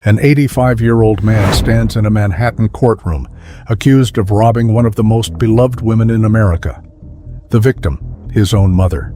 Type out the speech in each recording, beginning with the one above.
An 85-year-old man stands in a Manhattan courtroom, accused of robbing one of the most beloved women in America. The victim, his own mother.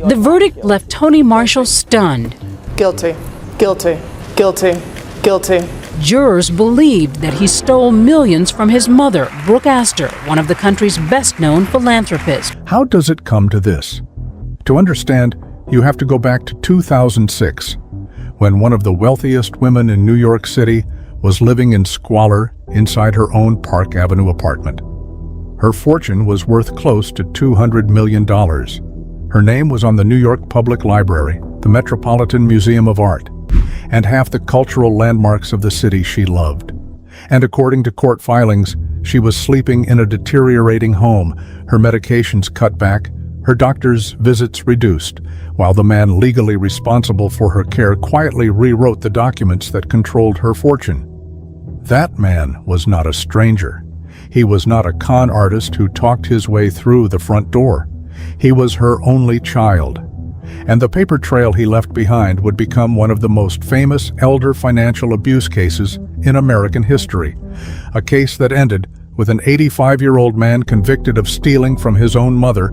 The verdict left Tony Marshall stunned. Guilty, guilty, guilty, guilty. Jurors believed that he stole millions from his mother, Brooke Astor, one of the country's best-known philanthropists. How does it come to this? To understand, you have to go back to 2006. When one of the wealthiest women in New York City was living in squalor inside her own Park Avenue apartment. Her fortune was worth close to $200 million. Her name was on the New York Public Library, the Metropolitan Museum of Art, and half the cultural landmarks of the city she loved. And according to court filings, she was sleeping in a deteriorating home, her medications cut back, her doctor's visits reduced, while the man legally responsible for her care quietly rewrote the documents that controlled her fortune. That man was not a stranger. He was not a con artist who talked his way through the front door. He was her only child. And the paper trail he left behind would become one of the most famous elder financial abuse cases in American history. A case that ended with an 85-year-old man convicted of stealing from his own mother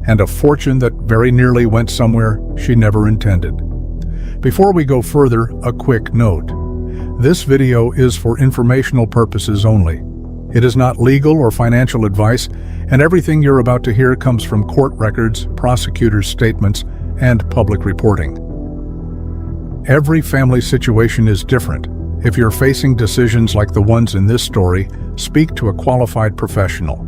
and a fortune that very nearly went somewhere she never intended. Before we go further, a quick note. This video is for informational purposes only. It is not legal or financial advice, and everything you're about to hear comes from court records, prosecutors' statements, and public reporting. Every family situation is different. If you're facing decisions like the ones in this story, speak to a qualified professional.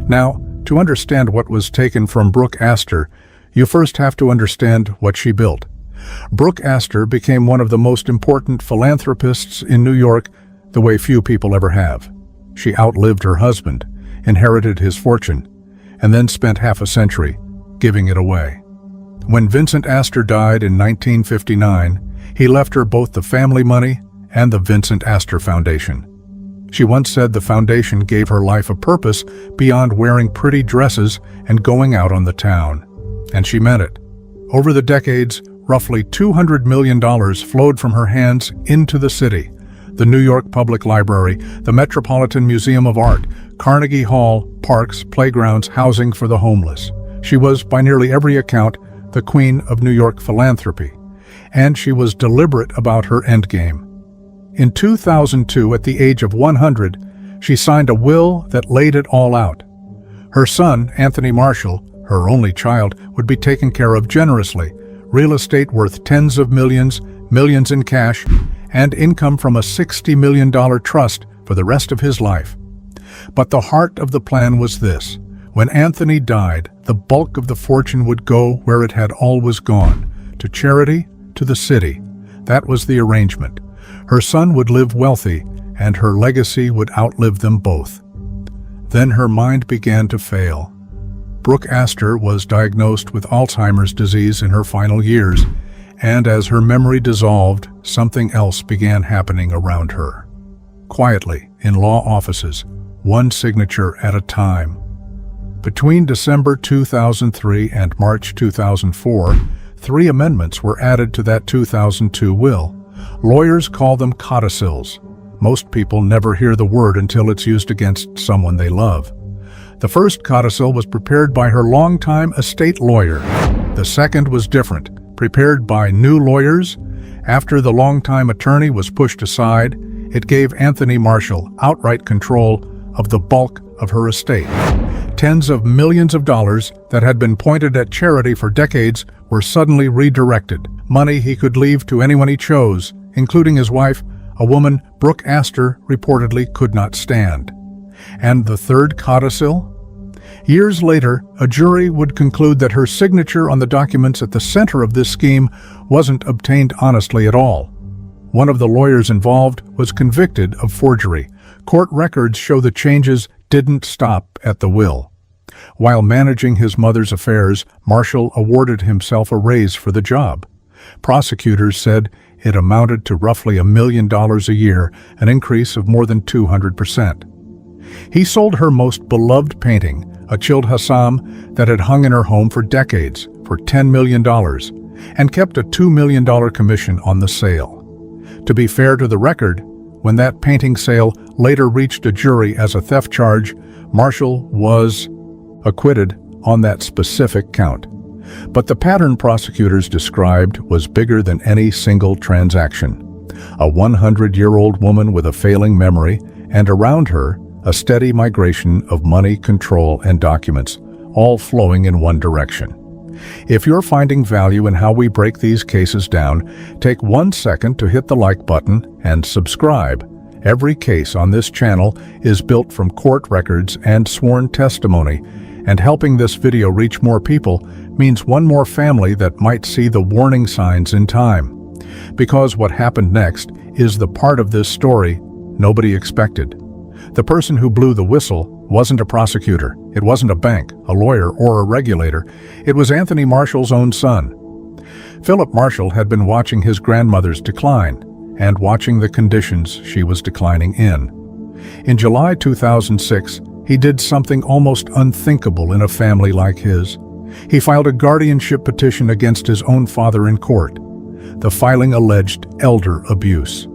Now, to understand what was taken from Brooke Astor, you first have to understand what she built. Brooke Astor became one of the most important philanthropists in New York the way few people ever have. She outlived her husband, inherited his fortune, and then spent half a century giving it away. When Vincent Astor died in 1959, he left her both the family money and the Vincent Astor Foundation. She once said the foundation gave her life a purpose beyond wearing pretty dresses and going out on the town. And she meant it. Over the decades, roughly $200 million flowed from her hands into the city. The New York Public Library, the Metropolitan Museum of Art, Carnegie Hall, parks, playgrounds, housing for the homeless. She was, by nearly every account, the queen of New York philanthropy. And she was deliberate about her endgame. In 2002, at the age of 100, she signed a will that laid it all out. Her son, Anthony Marshall, her only child, would be taken care of generously, real estate worth tens of millions, millions in cash, and income from a $60 million trust for the rest of his life. But the heart of the plan was this. When Anthony died, the bulk of the fortune would go where it had always gone, to charity, to the city. That was the arrangement. Her son would live wealthy, and her legacy would outlive them both. Then her mind began to fail. Brooke Astor was diagnosed with Alzheimer's disease in her final years, and as her memory dissolved, something else began happening around her. Quietly, in law offices, one signature at a time. Between December 2003 and March 2004, 3 amendments were added to that 2002 will. Lawyers call them codicils. Most people never hear the word until it's used against someone they love. The first codicil was prepared by her longtime estate lawyer. The second was different, prepared by new lawyers. After the longtime attorney was pushed aside, it gave Anthony Marshall outright control of the bulk of her estate. Tens of millions of dollars that had been pointed at charity for decades were suddenly redirected. Money he could leave to anyone he chose, including his wife, a woman Brooke Astor reportedly could not stand. And the third codicil? Years later, a jury would conclude that her signature on the documents at the center of this scheme wasn't obtained honestly at all. One of the lawyers involved was convicted of forgery. Court records show the changes didn't stop at the will. While managing his mother's affairs, Marshall awarded himself a raise for the job. Prosecutors said it amounted to roughly $1 million a year, an increase of more than 200%. He sold her most beloved painting, a chilled Hassam that had hung in her home for decades, for $10 million, and kept a $2 million commission on the sale. To be fair to the record, when that painting sale later reached a jury as a theft charge, Marshall was acquitted on that specific count. But the pattern prosecutors described was bigger than any single transaction. A 100-year-old woman with a failing memory, and around her, a steady migration of money, control, and documents, all flowing in one direction. If you're finding value in how we break these cases down, take 1 second to hit the like button and subscribe. Every case on this channel is built from court records and sworn testimony, and helping this video reach more people means one more family that might see the warning signs in time. Because what happened next is the part of this story nobody expected. The person who blew the whistle wasn't a prosecutor, it wasn't a bank, a lawyer, or a regulator. It was Anthony Marshall's own son. Philip Marshall had been watching his grandmother's decline and watching the conditions she was declining in. In July 2006, he did something almost unthinkable in a family like his. He filed a guardianship petition against his own father in court. The filing alleged elder abuse.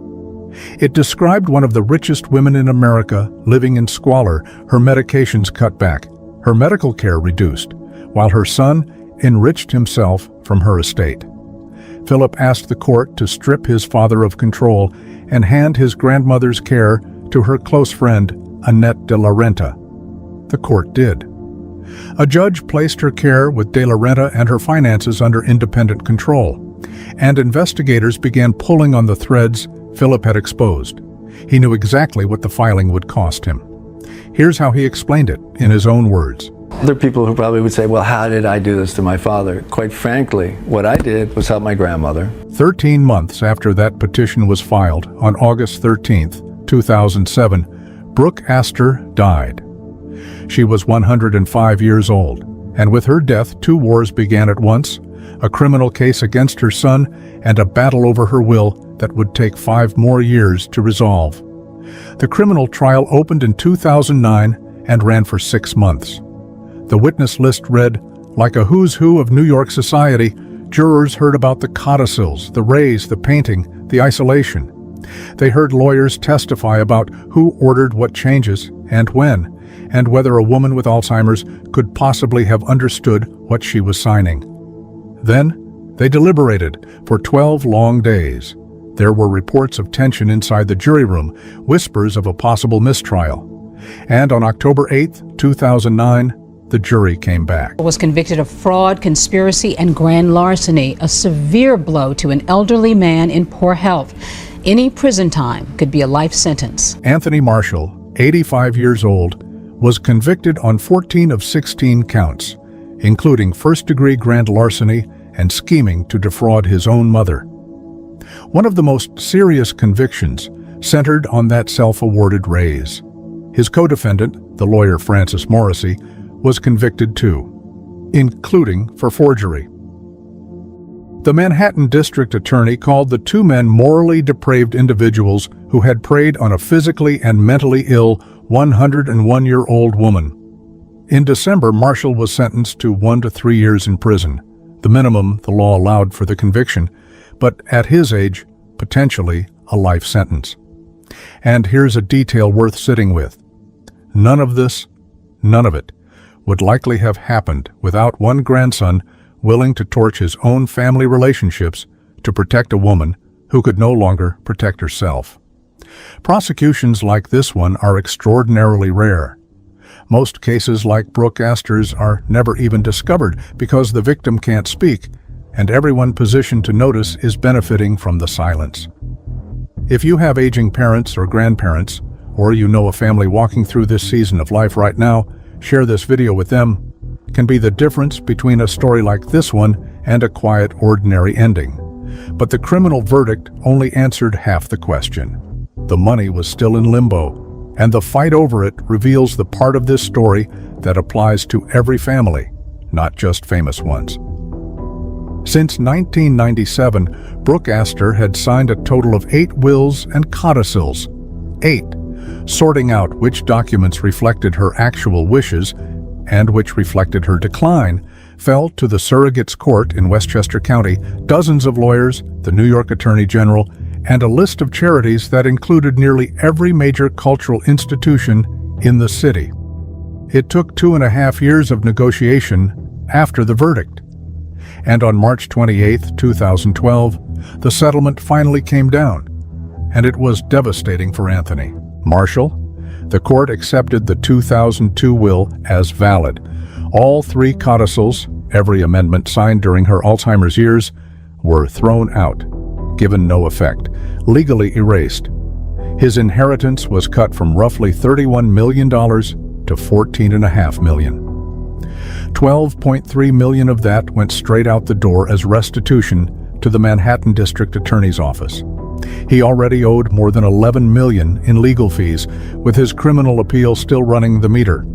It described one of the richest women in America living in squalor, her medications cut back, her medical care reduced, while her son enriched himself from her estate. Philip asked the court to strip his father of control and hand his grandmother's care to her close friend, Annette de la Renta. The court did. A judge placed her care with de la Renta and her finances under independent control, and investigators began pulling on the threads Philip had exposed. He knew exactly what the filing would cost him. Here's how he explained it in his own words. There are people who probably would say, well, how did I do this to my father? Quite frankly, what I did was help my grandmother. 13 months after that petition was filed, on August 13, 2007, Brooke Astor died. She was 105 years old, and with her death, 2 wars began at once, a criminal case against her son, and a battle over her will that would take 5 more years to resolve. The criminal trial opened in 2009 and ran for 6 months. The witness list read, like a who's who of New York society. Jurors heard about the codicils, the raise, the painting, the isolation. They heard lawyers testify about who ordered what changes and when, and whether a woman with Alzheimer's could possibly have understood what she was signing. Then, they deliberated for 12 long days. There were reports of tension inside the jury room, whispers of a possible mistrial. And on October 8, 2009, the jury came back. Was convicted of fraud, conspiracy, and grand larceny, a severe blow to an elderly man in poor health. Any prison time could be a life sentence. Anthony Marshall, 85 years old, was convicted on 14 of 16 counts, including first-degree grand larceny and scheming to defraud his own mother. One of the most serious convictions centered on that self-awarded raise. His co-defendant, the lawyer Francis Morrissey, was convicted too, including for forgery. The Manhattan District Attorney called the 2 men morally depraved individuals who had preyed on a physically and mentally ill 101-year-old woman. In December, Marshall was sentenced to 1 to 3 years in prison, the minimum the law allowed for the conviction, but at his age, potentially a life sentence. And here's a detail worth sitting with. None of this, none of it, would likely have happened without one grandson willing to torch his own family relationships to protect a woman who could no longer protect herself. Prosecutions like this one are extraordinarily rare. Most cases like Brooke Astor's are never even discovered because the victim can't speak, and everyone positioned to notice is benefiting from the silence. If you have aging parents or grandparents, or you know a family walking through this season of life right now, share this video with them. Can be the difference between a story like this one and a quiet, ordinary ending. But the criminal verdict only answered half the question. The money was still in limbo, and the fight over it reveals the part of this story that applies to every family, not just famous ones. Since 1997, Brooke Astor had signed a total of 8 wills and codicils. 8. Sorting out which documents reflected her actual wishes and which reflected her decline fell to the surrogate's court in Westchester County, dozens of lawyers, the New York Attorney General, and a list of charities that included nearly every major cultural institution in the city. It took 2.5 years of negotiation after the verdict. And on March 28, 2012, the settlement finally came down, and it was devastating for Anthony. Marshall, the court accepted the 2002 will as valid. All 3 codicils, every amendment signed during her Alzheimer's years, were thrown out, given no effect, legally erased. His inheritance was cut from roughly $31 million to $14.5 million. $12.3 million of that went straight out the door as restitution to the Manhattan District Attorney's Office. He already owed more than $11 million in legal fees, with his criminal appeal still running the meter.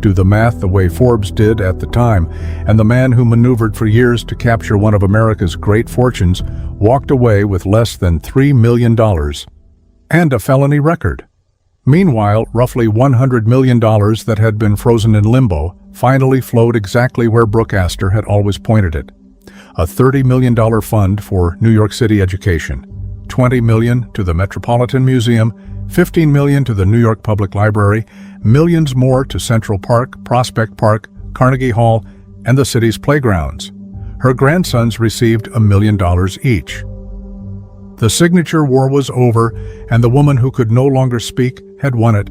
Do the math the way Forbes did at the time, and the man who maneuvered for years to capture one of America's great fortunes walked away with less than $3 million and a felony record. Meanwhile, roughly $100 million that had been frozen in limbo finally flowed exactly where Brooke Astor had always pointed it. A $30 million fund for New York City education, $20 million to the Metropolitan Museum, $15 million to the New York Public Library, millions more to Central Park, Prospect Park, Carnegie Hall, and the city's playgrounds. Her grandsons received $1 million each. The signature war was over, and the woman who could no longer speak had won it.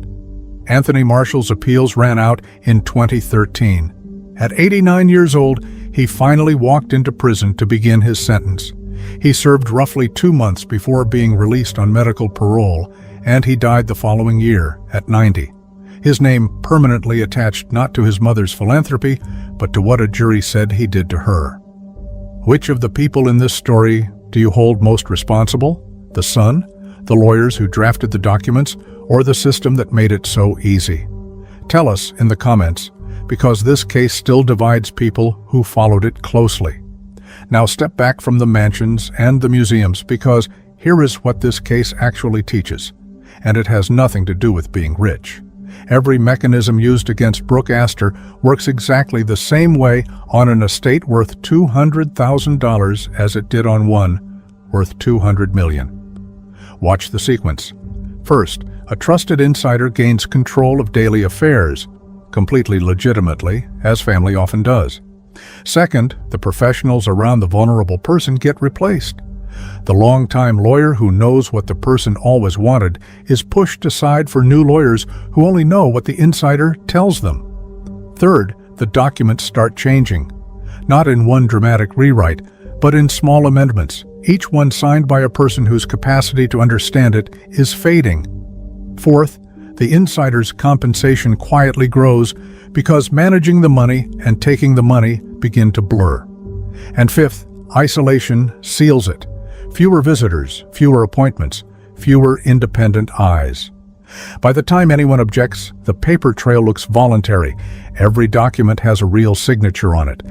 Anthony Marshall's appeals ran out in 2013. At 89 years old, he finally walked into prison to begin his sentence. He served roughly 2 months before being released on medical parole, and he died the following year at 90. His name permanently attached not to his mother's philanthropy, but to what a jury said he did to her. Which of the people in this story do you hold most responsible? The son, the lawyers who drafted the documents, or the system that made it so easy? Tell us in the comments, because this case still divides people who followed it closely. Now step back from the mansions and the museums, because here is what this case actually teaches, and it has nothing to do with being rich. Every mechanism used against Brooke Astor works exactly the same way on an estate worth $200,000 as it did on one worth $200 million. Watch the sequence. First, a trusted insider gains control of daily affairs, completely legitimately, as family often does. Second, the professionals around the vulnerable person get replaced. The longtime lawyer who knows what the person always wanted is pushed aside for new lawyers who only know what the insider tells them. Third, the documents start changing. Not in one dramatic rewrite, but in small amendments, each one signed by a person whose capacity to understand it is fading. Fourth, the insider's compensation quietly grows because managing the money and taking the money begin to blur. And fifth, isolation seals it. Fewer visitors, fewer appointments, fewer independent eyes. By the time anyone objects, the paper trail looks voluntary. Every document has a real signature on it.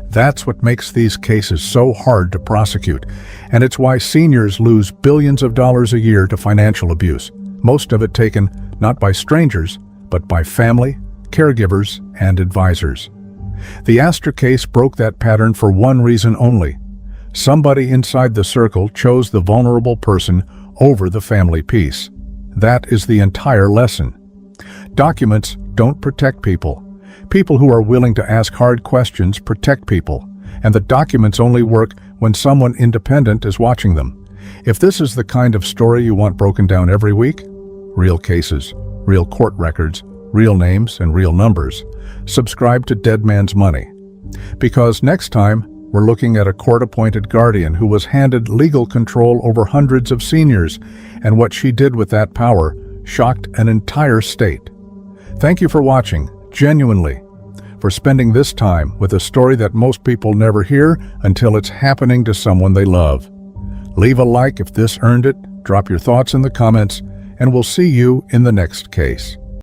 That's what makes these cases so hard to prosecute, and it's why seniors lose billions of dollars a year to financial abuse, most of it taken not by strangers, but by family, caregivers, and advisors. The Astor case broke that pattern for one reason only. Somebody inside the circle chose the vulnerable person over the family piece. That is the entire lesson. Documents don't protect people. People who are willing to ask hard questions protect people, and the documents only work when someone independent is watching them. If this is the kind of story you want broken down every week, real cases, real court records, real names, and real numbers, subscribe to Dead Man's Money. Because next time, we're looking at a court-appointed guardian who was handed legal control over hundreds of seniors, and what she did with that power shocked an entire state. Thank you for watching, genuinely, for spending this time with a story that most people never hear until it's happening to someone they love. Leave a like if this earned it, drop your thoughts in the comments, and we'll see you in the next case.